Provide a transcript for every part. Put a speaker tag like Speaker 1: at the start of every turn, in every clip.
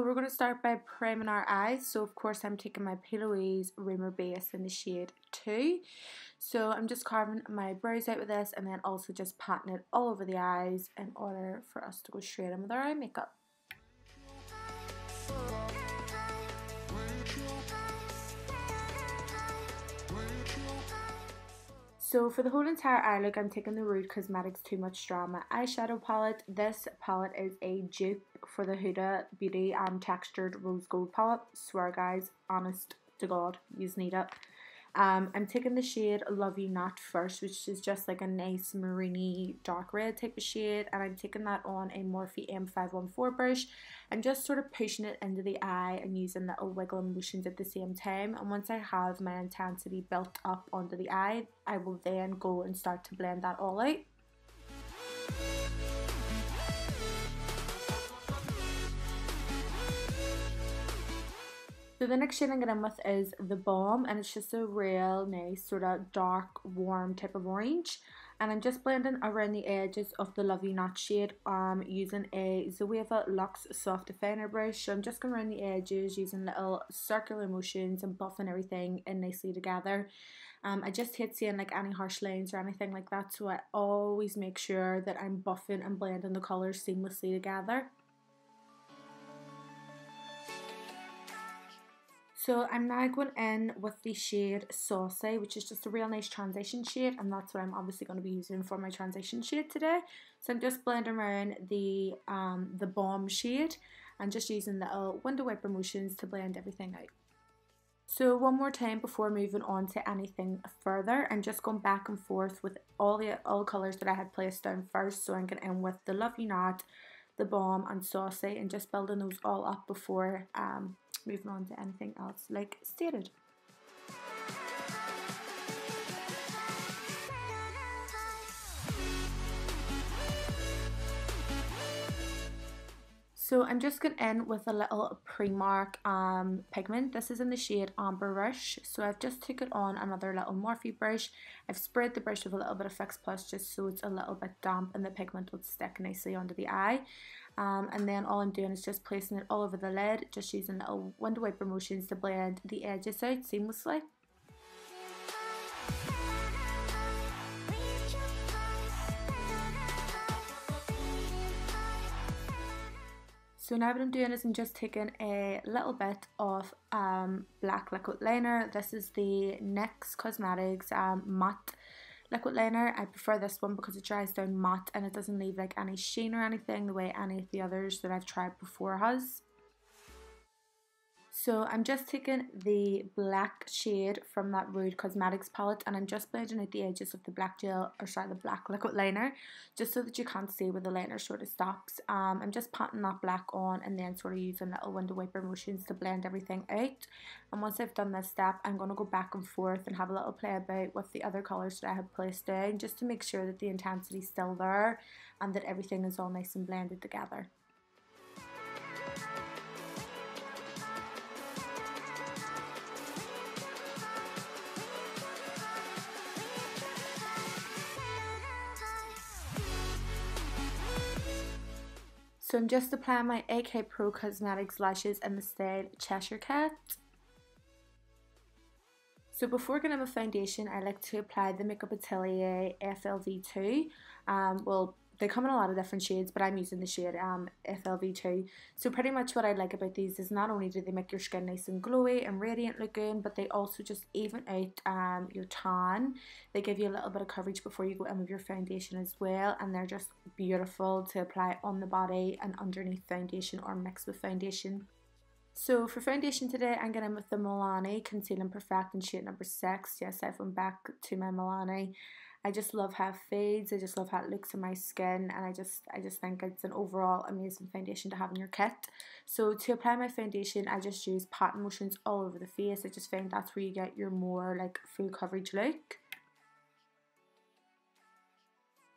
Speaker 1: we're going to start by priming our eyes. So of course I'm taking my P. Louise Rumor Base in the shade 2. So I'm just carving my brows out with this and then also just patting it all over the eyes in order for us to go straight in with our eye makeup. So for the whole entire eye look, I'm taking the Rude Cosmetics Too Much Drama eyeshadow palette. This palette is a dupe for the Huda Beauty Textured Rose Gold palette. Swear guys, honest to God, you need it. I'm taking the shade Love You Not first, which is just like a nice maroony dark red type of shade, and I'm taking that on a Morphe M514 brush and just sort of pushing it into the eye and using little wiggling motions at the same time. And once I have my intensity built up onto the eye, I will then go and start to blend that all out. So the next shade I'm going in with is the Balm, and it's just a real nice sort of dark warm type of orange, and I'm just blending around the edges of the Love You Not shade using a Zoeva Luxe Soft Definer brush. So I'm just going around the edges using little circular motions and buffing everything in nicely together. I just hate seeing like any harsh lines or anything like that, so I always make sure that I'm buffing and blending the colours seamlessly together. So I'm now going in with the shade Saucy, which is just a real nice transition shade, and that's what I'm obviously going to be using for my transition shade today. So I'm just blending around the Balm shade and just using little window wiper motions to blend everything out. So one more time before moving on to anything further, I'm just going back and forth with all colours that I had placed down first. So I'm going in with the Love You Not, the Balm and Saucy, and just building those all up before moving on to anything else like stated. So I'm just going in with a little Primark pigment. This is in the shade Amber Rush. So I've just took it on another little Morphe brush. I've sprayed the brush with a little bit of Fix Plus just so it's a little bit damp and the pigment will stick nicely onto the eye. And then all I'm doing is just placing it all over the lid, just using little window wiper motions to blend the edges out seamlessly. So now what I'm doing is I'm just taking a little bit of black liquid liner. This is the NYX Cosmetics matte liquid liner. I prefer this one because it dries down matte and it doesn't leave like any sheen or anything the way any of the others that I've tried before has. So I'm just taking the black shade from that Rude Cosmetics palette and I'm just blending out the edges of the black the black liquid liner just so that you can't see where the liner sort of stops. I'm just patting that black on and then sort of using little window wiper motions to blend everything out. And once I've done this step, I'm going to go back and forth and have a little play about with the other colours that I have placed down just to make sure that the intensity is still there and that everything is all nice and blended together. So I'm just applying my AK Pro Cosmetics lashes in the style Cheshire Cat. So before getting my foundation, I like to apply the Makeup Atelier FLV2. Well, they come in a lot of different shades, but I'm using the shade FLV2. So pretty much what I like about these is not only do they make your skin nice and glowy and radiant looking, but they also just even out your tan. They give you a little bit of coverage before you go in with your foundation as well, and they're just beautiful to apply on the body and underneath foundation or mix with foundation. So for foundation today, I'm going in with the Milani Conceal and Perfect in shade number 6. Yes, I've went back to my Milani. I just love how it fades, I just love how it looks on my skin, and I just think it's an overall amazing foundation to have in your kit. So to apply my foundation, I just use patting motions all over the face. I just find that's where you get your more like full coverage look.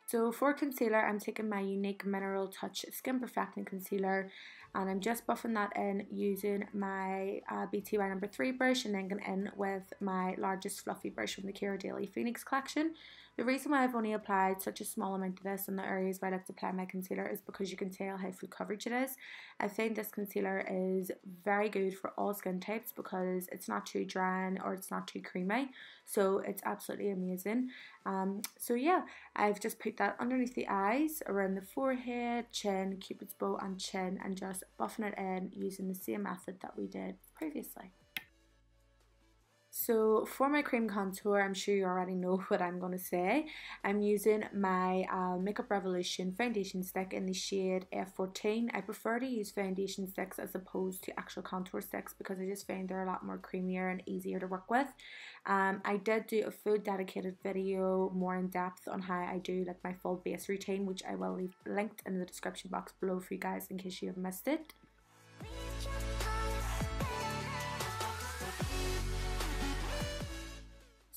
Speaker 1: So for concealer, I'm taking my Unique Mineral Touch Skin Perfecting Concealer and I'm just buffing that in using my BTY number 3 brush and then going in with my largest fluffy brush from the Kira Daily Phoenix collection. The reason why I've only applied such a small amount of this in the areas where I like to apply my concealer is because you can tell how full coverage it is. I find this concealer is very good for all skin types because it's not too drying or it's not too creamy, so it's absolutely amazing. So yeah, I've just put that underneath the eyes, around the forehead, chin, cupid's bow and chin, and just buffing it in using the same method that we did previously. So for my cream contour, I'm sure you already know what I'm going to say. I'm using my Makeup Revolution foundation stick in the shade F14. I prefer to use foundation sticks as opposed to actual contour sticks because I just find they're a lot more creamier and easier to work with. I did do a full dedicated video more in depth on how I do like my full base routine, which I will leave linked in the description box below for you guys in case you have missed it.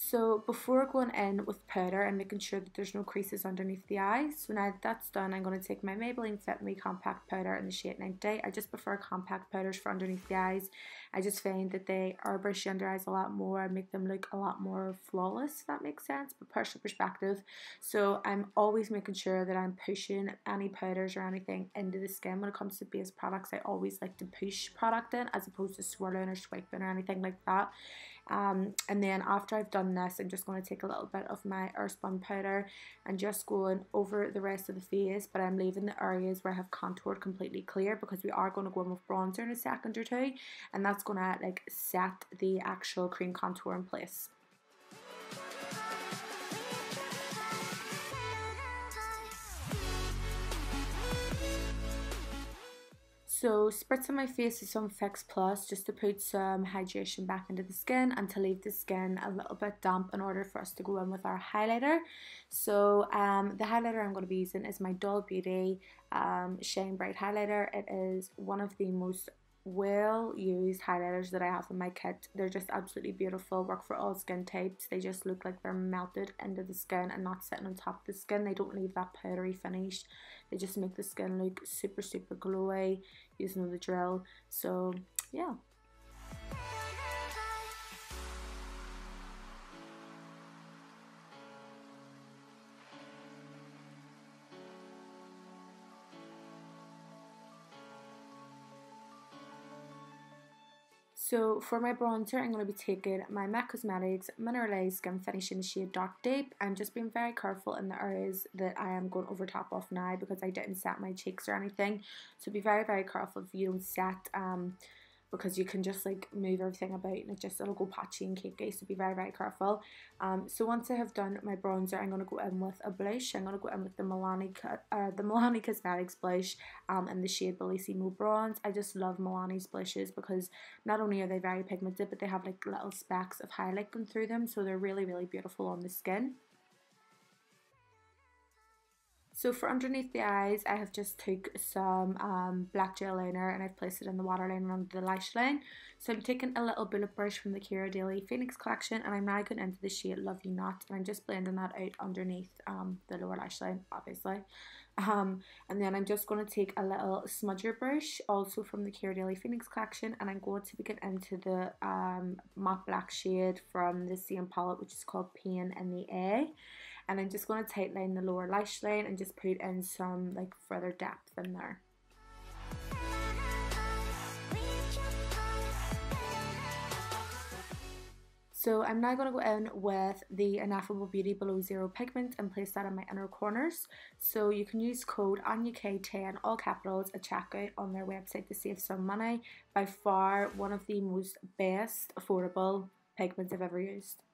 Speaker 1: So before going in with powder, I'm making sure that there's no creases underneath the eyes. So now that that's done, I'm going to take my Maybelline Fit Me compact powder in the shade 90. I just prefer compact powders for underneath the eyes. I just find that they airbrush under eyes a lot more and make them look a lot more flawless, if that makes sense, but personal perspective. So I'm always making sure that I'm pushing any powders or anything into the skin. When it comes to base products, I always like to push product in as opposed to swirling or swiping or anything like that. And then after I've done this, I'm just going to take a little bit of my Earthspun powder and just going over the rest of the face, but I'm leaving the areas where I have contoured completely clear because we are going to go in with bronzer in a second or two, and that's going to like set the actual cream contour in place. So spritzing my face with some Fix Plus just to put some hydration back into the skin and to leave the skin a little bit damp in order for us to go in with our highlighter. So the highlighter I'm going to be using is my Doll Beauty Shine Bright highlighter. It is one of the most well used highlighters that I have in my kit. They're just absolutely beautiful, work for all skin types. They just look like they're melted into the skin and not sitting on top of the skin. They don't leave that powdery finish. They just make the skin look super glowy. You know the drill. So yeah. So for my bronzer, I'm going to be taking my MAC Cosmetics Mineralized Skin Finish in the shade Dark Deep. I'm just being very careful in the areas that I am going over top of now because I didn't set my cheeks or anything. So be very careful if you don't set because you can just like move everything about and it'll go patchy and cakey, so be very careful. So once I have done my bronzer, I'm going to go in with a blush. I'm going to go in with the Milani Cosmetics blush in the shade Bellissimo Bronze. I just love Milani's blushes because not only are they very pigmented, but they have like little specks of highlight going through them, so they're really beautiful on the skin. So for underneath the eyes, I have just took some black gel liner and I've placed it in the waterline under the lash line. So I'm taking a little bullet brush from the Kira Daily Phoenix collection and I'm now going into the shade Love You Not, and I'm just blending that out underneath the lower lash line, obviously. And then I'm just going to take a little smudger brush, also from the Kira Daily Phoenix collection, and I'm going to get into the matte black shade from the same palette, which is called Pain in the A. And I'm just going to tightline the lower lash line and just put in some like further depth in there. So I'm now going to go in with the Ineffable Beauty Below Zero Pigment and place that in my inner corners. So you can use code ANYUK10, all capitals, at checkout on their website to save some money. By far one of the most best affordable pigments I've ever used.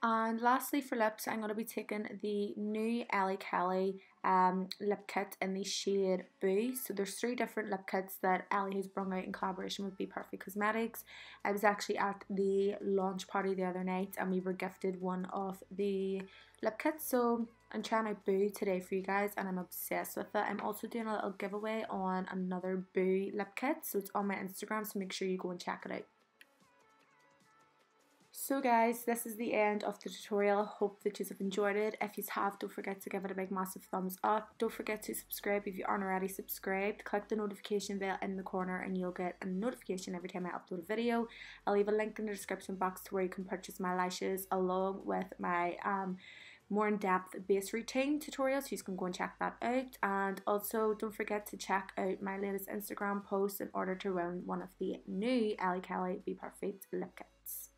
Speaker 1: And lastly for lips, I'm going to be taking the new Ellie Kelly lip kit in the shade Boo. So there's 3 different lip kits that Ellie has brought out in collaboration with Be Perfect Cosmetics. I was actually at the launch party the other night and we were gifted one of the lip kits. So I'm trying out Boo today for you guys and I'm obsessed with it. I'm also doing a little giveaway on another Boo lip kit. So it's on my Instagram, so make sure you go and check it out. So guys, this is the end of the tutorial. I hope that you have enjoyed it. If you have, don't forget to give it a big massive thumbs up. Don't forget to subscribe if you aren't already subscribed. Click the notification bell in the corner and you'll get a notification every time I upload a video. I'll leave a link in the description box to where you can purchase my lashes along with my more in-depth base routine tutorials, so you can go and check that out. And also don't forget to check out my latest Instagram post in order to win one of the new Ellie Kelly Be Perfect lip kits.